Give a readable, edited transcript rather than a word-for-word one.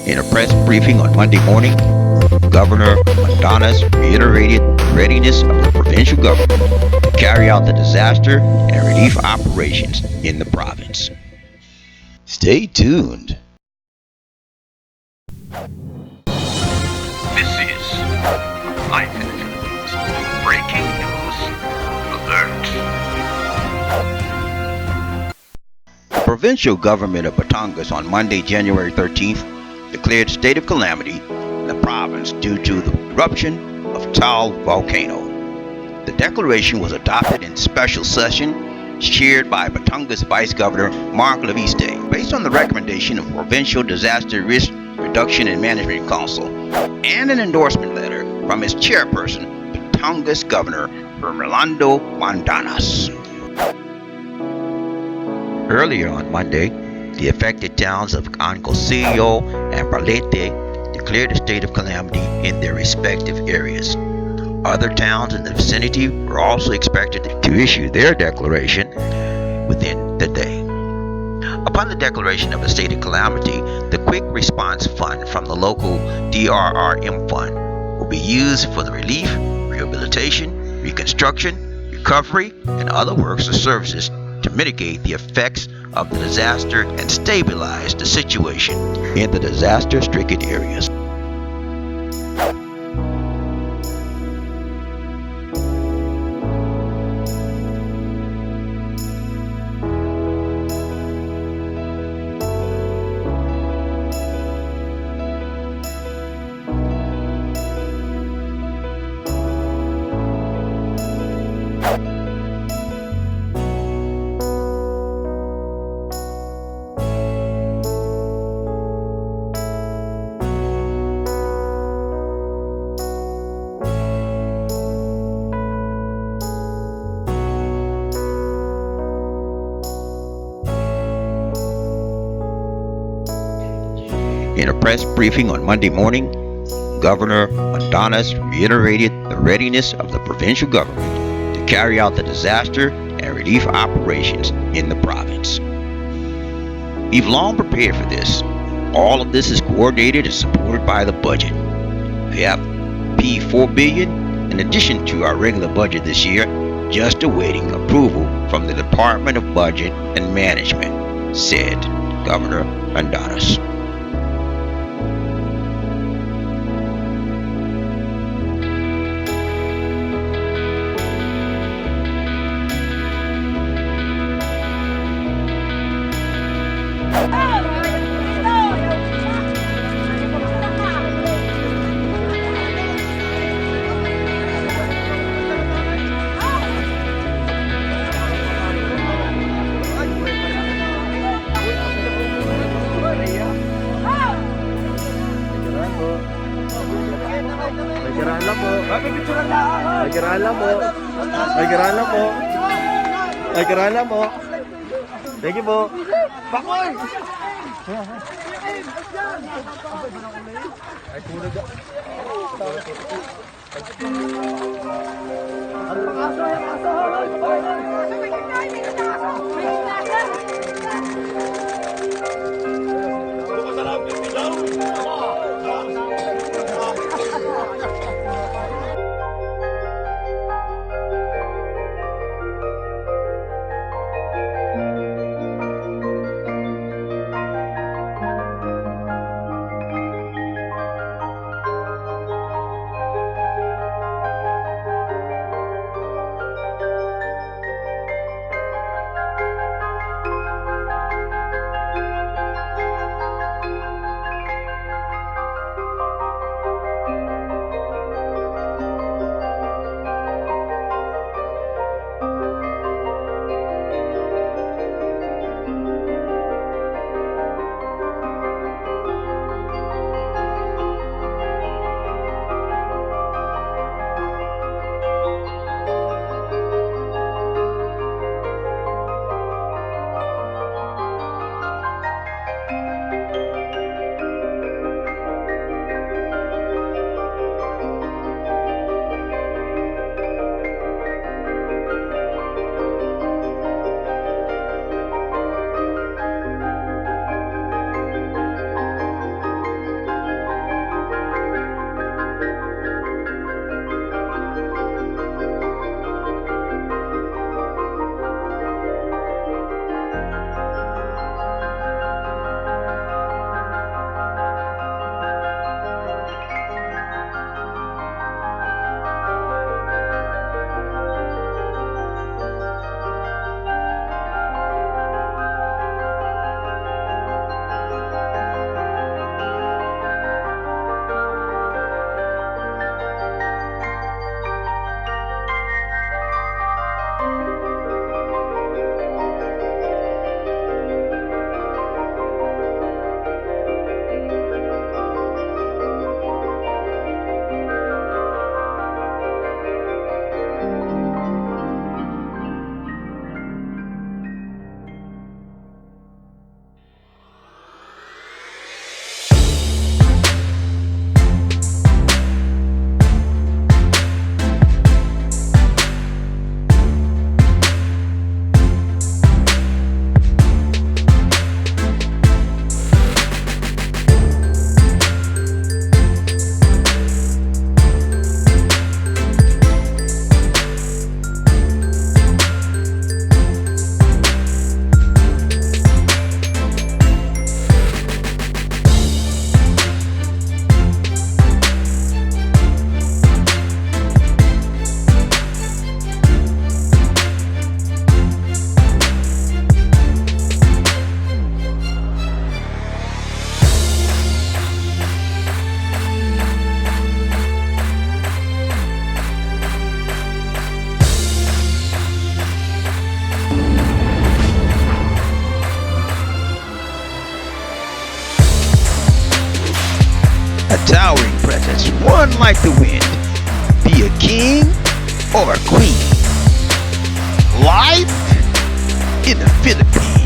In a press briefing on Monday morning, Governor Mandanas reiterated the readiness of the provincial government to carry out the disaster and relief operations in the province. Stay tuned. This is Life in the Philippines. Breaking news alert. The provincial government of Batangas on Monday, January 13th, declared a state of calamity in the province due to the eruption of Taal Volcano. The declaration was adopted in special session chaired by Batangas Vice Governor Mark Leviste, based on the recommendation of Provincial Disaster Risk Reduction and Management Council and an endorsement letter from its chairperson, Batangas Governor Fernando Mandanas. Earlier on Monday, the affected towns of Agoncillo and Balete declared a state of calamity in their respective areas. Other towns in the vicinity were also expected to issue their declaration within the day. Upon the declaration of a state of calamity, the Quick Response Fund from the local DRRM Fund will be used for the relief, rehabilitation, reconstruction, recovery, and other works or services to mitigate the effects of the disaster and stabilize the situation in the disaster-stricken areas. In a press briefing on Monday morning, Governor Mandanas reiterated the readiness of the provincial government to carry out the disaster and relief operations in the province. We've long prepared for this. All of this is coordinated and supported by the budget. We have $4 billion in addition to our regular budget this year, just awaiting approval from the Department of Budget and Management, said Governor Mandanas. Ay, kirala mo. Thank you po. Bakoy! Ay, tulog ka. A towering presence, run like the wind. Be a king or a queen. Life in the Philippines.